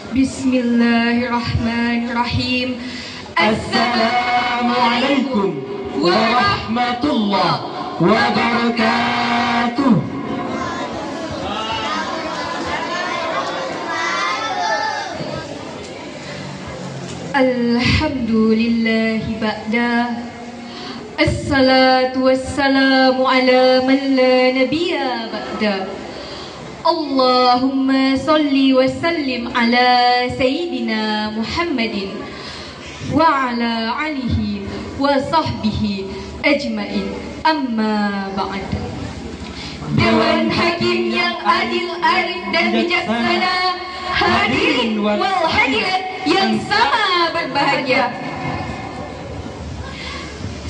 Bismillahirrahmanirrahim. Assalamualaikum warahmatullahi wabarakatuh. Alhamdulillahi ba'da. Assalatu wassalamu ala man la nabiyya ba'da. Allahumma salli wa sallim ala Sayyidina Muhammadin wa ala alihi wa sahbihi ajma'in. Amma ba'd. Dewan Hakim yang adil, arif dan bijaksana, hadirin wal hadirat yang sama berbahagia.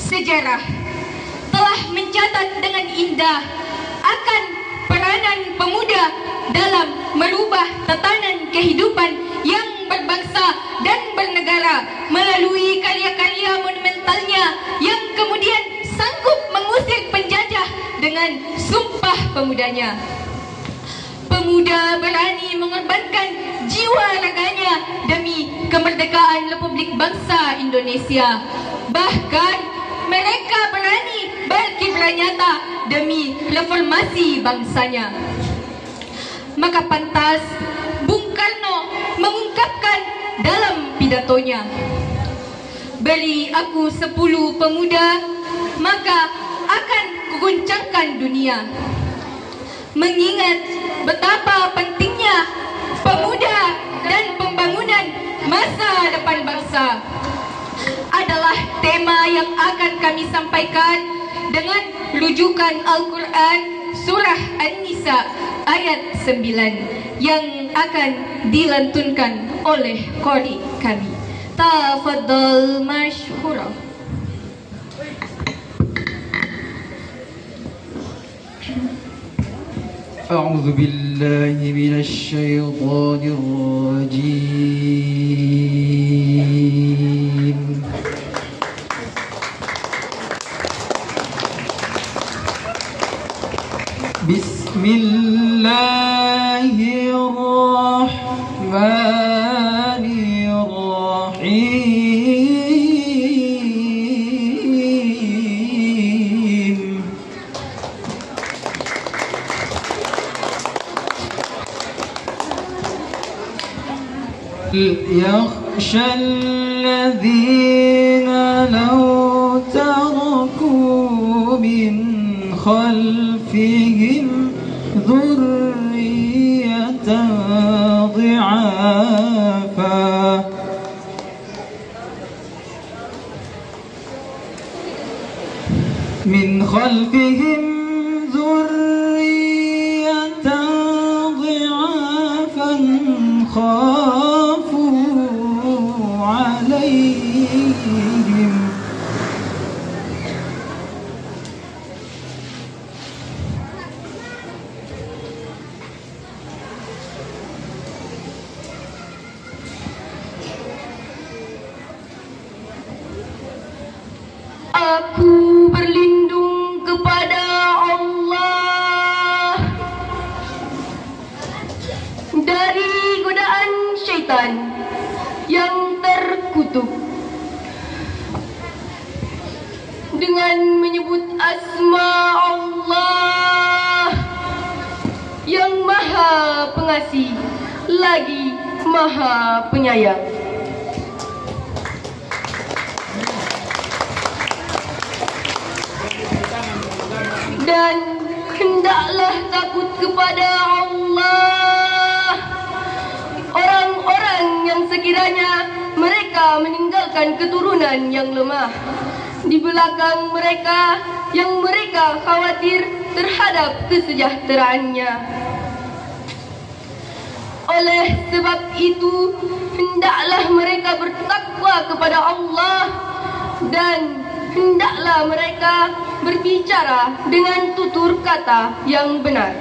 Sejarah telah mencatat dengan indah akan peranan pemuda dalam merubah tatanan kehidupan yang berbangsa dan bernegara melalui karya-karya monumentalnya yang kemudian sanggup mengusir penjajah dengan sumpah pemudanya. Pemuda berani mengorbankan jiwa raganya demi kemerdekaan Republik Bangsa Indonesia. Bahkan mereka berani berkiprah nyata demi reformasi bangsanya. Maka pantas Bung Karno mengungkapkan dalam pidatonya, "Beri aku 10 pemuda, maka akan kuguncangkan dunia." Mengingat betapa pentingnya pemuda dan pembangunan masa depan bangsa adalah tema yang akan kami sampaikan dengan rujukan Al-Quran Surah An-Nisa ayat 9 yang akan dilantunkan oleh qari kami. Tafadhal masyhura. أعوذ بالله من الشيطان الرجيم. بسم الله الرحمن الرحيم. يخشى الذين لو تركوا من خلفهم ذرية ضعافا من خلفهم ذرية ضعافا خافوا عليهم Aku berlindung kepada Allah dari godaan syaitan yang terkutuk. Dengan menyebut asma Allah yang Maha Pengasih lagi Maha Penyayang. Dan hendaklah takut kepada Allah orang-orang yang sekiranya mereka meninggalkan keturunan yang lemah di belakang mereka, yang mereka khawatir terhadap kesejahteraannya. Oleh sebab itu, hendaklah mereka bertakwa kepada Allah dan hendaklah mereka berbicara dengan tutur kata yang benar.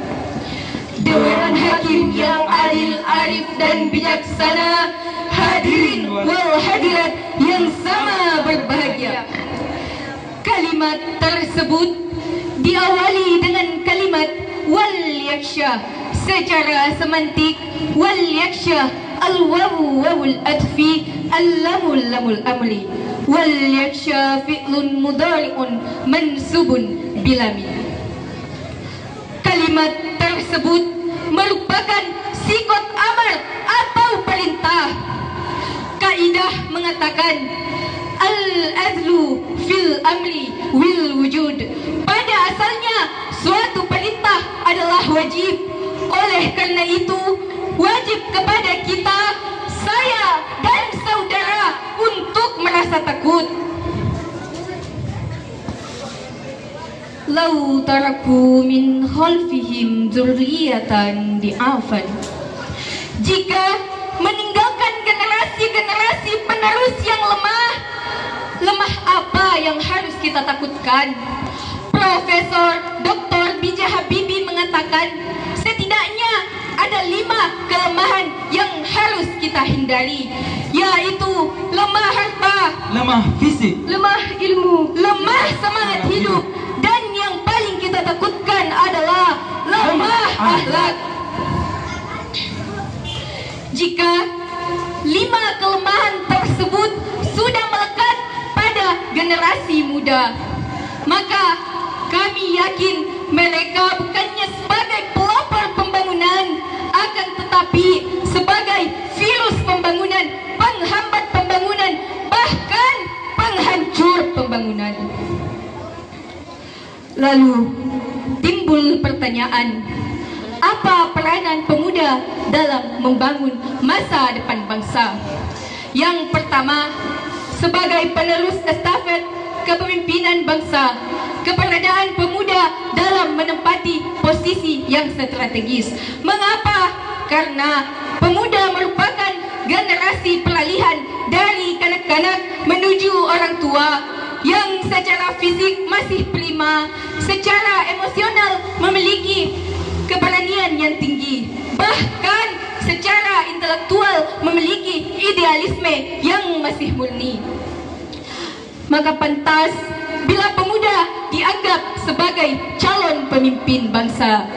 Dewan Hakim yang adil, arif dan bijaksana, hadirin wal hadirat yang sama berbahagia. Kalimat tersebut diawali dengan kalimat wal yaksha. Secara semantik, wal yaksha al-wawu wawul atfi, al-lamul lamul amri, wal yaksha fi'lun mudari'un mansubun bilami. Kalimat tersebut merupakan sikot amar atau perintah. Kaidah mengatakan al-adlu fil amri wil wujud. Pada asalnya suatu perintah adalah wajib. Oleh karena itu wajib kepada kita, saya dan saudara untuk merasa takut. Lau taraku min khalfihim dzurriyyatan di'afan. Jika meninggalkan generasi-generasi penerus yang lemah, lemah apa yang harus kita takutkan? Profesor Dr. B.J. Habibie mengatakan setidaknya ada 5 kelemahan yang harus kita hindari, yaitu lemah harta, lemah fisik, lemah ilmu, lemah semangat hidup, dan yang paling kita takutkan adalah lemah akhlak. Jika 5 kelemahan tersebut sudah melekat pada generasi muda, maka kami yakin mereka bukannya sebagai pelopor pembangunan, akan tetapi sebagai virus pembangunan, penghambat pembangunan, bahkan penghancur pembangunan. Lalu timbul pertanyaan, apa peranan pemuda dalam membangun masa depan bangsa? Yang pertama, sebagai penerus estafet kepemimpinan bangsa, keberadaan pemuda dalam menempati posisi yang strategis. Mengapa? Karena pemuda merupakan generasi peralihan dari kanak-kanak menuju orang tua yang secara fisik masih prima, secara emosional memiliki keberanian yang tinggi, bahkan secara intelektual memiliki idealisme yang masih murni. Maka pantas bila pemuda dianggap sebagai calon pemimpin bangsa.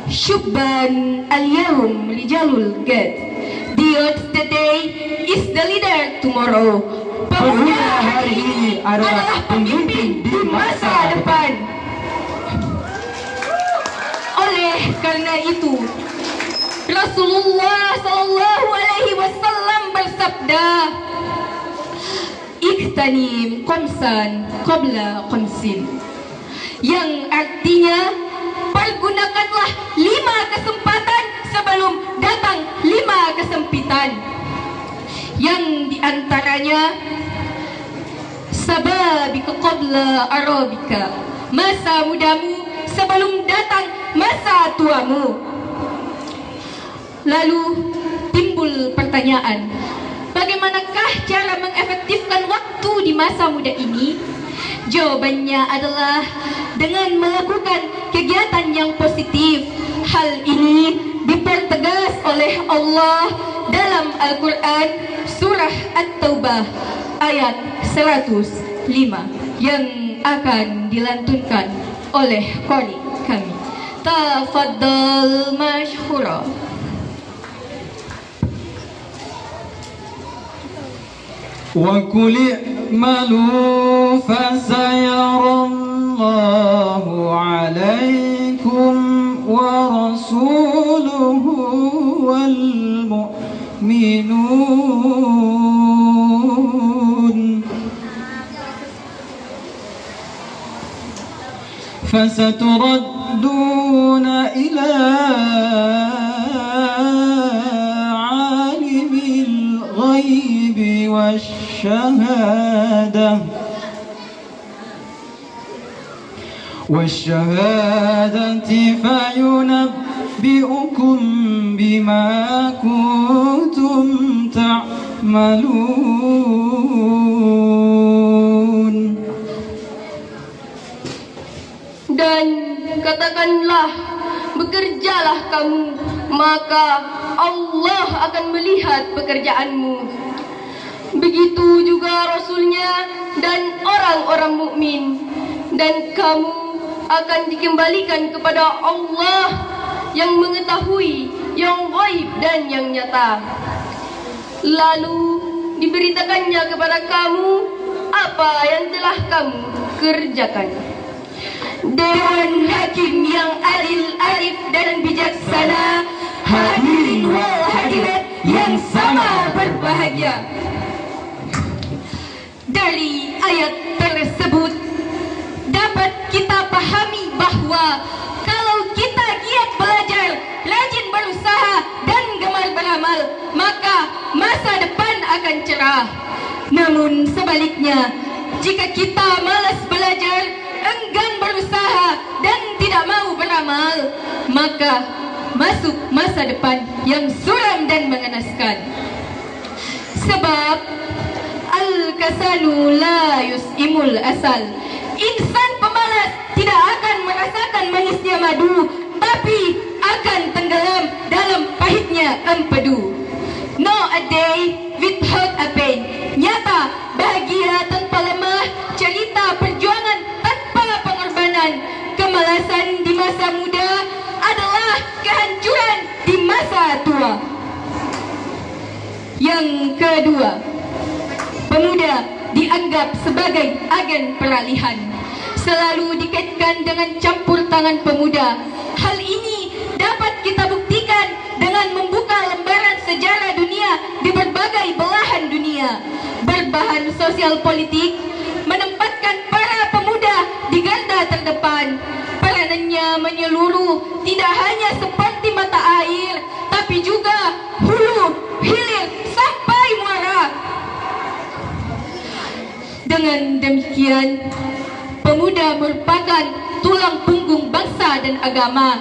Syubban al-yawm rijalul gad. The youth today is the leader tomorrow. Pemuda hari ini adalah pemimpin di masa depan. Oleh karena itu, Rasulullah sallallahu alaihi wasallam bersabda, "Ikhtanim khamsan qabla khamsin." Yang artinya, pergunakanlah 5 kesempatan sebelum datang 5 kesempitan. Yang diantaranya, sababika qabla arabika, masa mudamu sebelum datang masa tuamu. Lalu timbul pertanyaan, bagaimanakah cara mengefektifkan waktu di masa muda ini? Jawabannya adalah dengan melakukan kegiatan yang positif. Hal ini dipertegas oleh Allah dalam Al-Quran surah At-Taubah ayat 105 yang akan dilantunkan oleh qari kami. Tafaddal masyhura. وَقُلِ اعْمَلُوا فَسَيَرَى اللَّهُ عَلَيْكُمْ وَرَسُولُهُ وَالْمُؤْمِنُونَ فَسَتُرَدُّونَ إِلَى عَالِمِ الْغَيْبِ والشهادة فينبئكم بما كنتم تعملون. Dan katakanlah, bekerjalah kamu, maka Allah akan melihat pekerjaanmu. Begitu juga Rasulnya dan orang-orang mukmin, dan kamu akan dikembalikan kepada Allah yang mengetahui yang gaib dan yang nyata. Lalu diberitakannya kepada kamu apa yang telah kamu kerjakan. Dewan Hakim yang adil, arif dan bijaksana, hadirin wal hadirat yang sama berbahagia. Dari ayat tersebut dapat kita pahami bahwa kalau kita giat belajar, rajin berusaha dan gemar beramal, maka masa depan akan cerah. Namun sebaliknya, jika kita malas belajar, enggan berusaha dan tidak mau beramal, maka masuk masa depan yang suram dan mengenaskan. Sebab al-kasanu la yus'imul asal. Insan pemalas tidak akan merasakan manisnya madu, tapi akan tenggelam dalam pahitnya empedu. No a day without a pain. Nyata, bahagia tanpa lemah, cerita perjuangan tanpa pengorbanan. Kemalasan di masa muda adalah kehancuran di masa tua. Yang kedua, pemuda dianggap sebagai agen peralihan, selalu dikaitkan dengan campur tangan pemuda. Hal ini dapat kita buktikan dengan membuka lembaran sejarah dunia di berbagai belahan dunia. Berbahan sosial politik menempatkan para pemuda di garda terdepan. Peranannya menyeluruh, tidak hanya seperti mata air, tapi juga hulu, hilir, sampai muara. Dengan demikian, pemuda merupakan tulang punggung bangsa dan agama.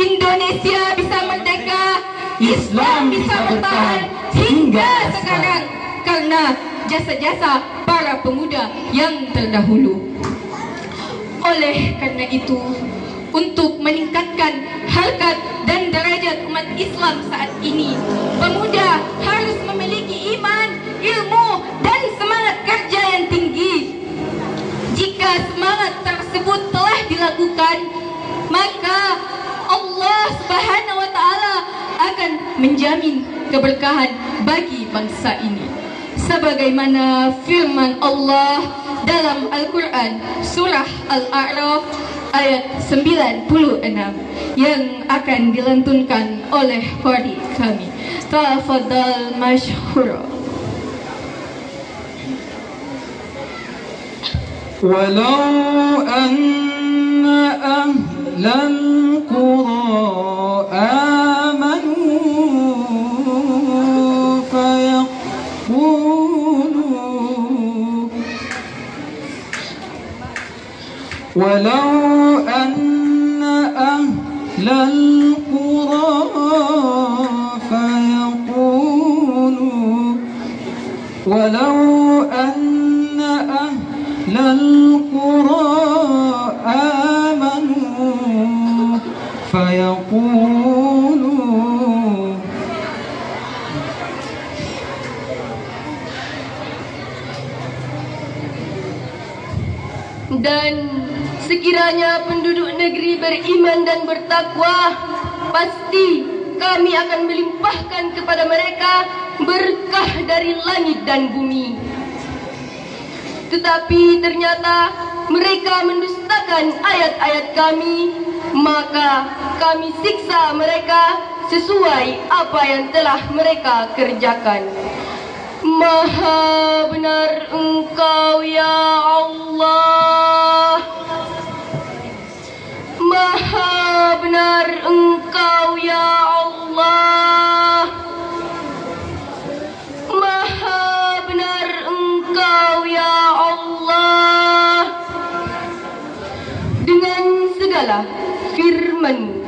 Indonesia bisa merdeka, Islam bisa bertahan hingga sekarang karena jasa-jasa para pemuda yang terdahulu. Oleh karena itu, untuk meningkatkan harkat dan derajat umat Islam saat ini, pemuda harus memiliki iman, ilmu, dan semangat kerja yang tinggi. Jika semangat tersebut telah dilakukan, maka Allah Subhanahu wa Ta'ala akan menjamin keberkahan bagi bangsa ini. Sebagaimana firman Allah dalam Al-Quran surah Al-A'raf ayat 96 yang akan dilantunkan oleh qari kami. Tafadhal masyhura. ولو أن أهل القرى آمنوا فيقولوا ولو أن أهل القرى فيقولوا ولو أن أهل القرى آمنوا فيقولوا Dan sekiranya penduduk negeri beriman dan bertakwa, pasti kami akan melimpahkan kepada mereka berkah dari langit dan bumi. Tetapi ternyata mereka mendustakan ayat-ayat kami, maka kami siksa mereka sesuai apa yang telah mereka kerjakan. Maha benar Engkau ya Allah, Maha benar Engkau ya Allah, Maha benar Engkau ya Allah. Dengan segala firman-Mu,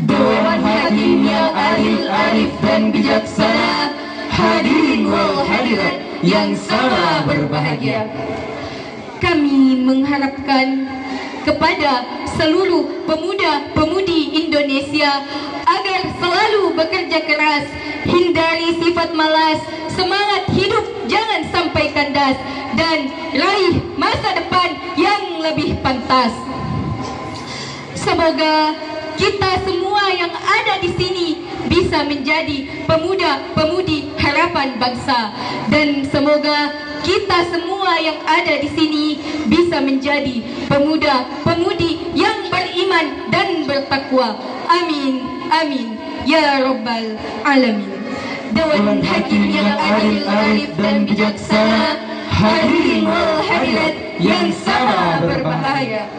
Dewan Hakim yang adil, arif dan bijaksana, hadirin wal hadirat yang sama berbahagia. Kami mengharapkan kepada seluruh pemuda-pemudi Indonesia agar selalu bekerja keras, hindari sifat malas, semangat hidup jangan sampai kandas, dan raih masa depan yang lebih pantas. Semoga kita semua yang ada di sini bisa menjadi pemuda-pemudi harapan bangsa. Dan semoga kita semua yang ada di sini bisa menjadi pemuda-pemudi yang beriman dan bertakwa. Amin, amin, ya Rabbal Alamin. Dewan Hakim yang adil, arif dan bijaksana, hadirin wal hadirat yang sama berbahaya.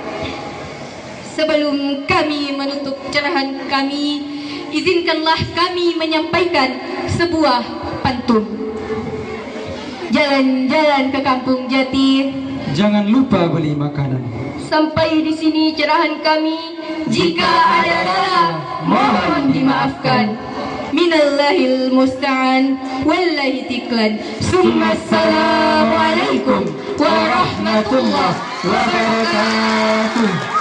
Sebelum kami menutup cerahan kami, izinkanlah kami menyampaikan sebuah pantun. Jalan-jalan ke kampung Jati, jangan lupa beli makanan. Sampai di sini cerahan kami. Jika ada salah, mohon dimaafkan. Minallahil musta'an, wallahi tiklan. Summa assalamualaikum warahmatullahi wabarakatuh.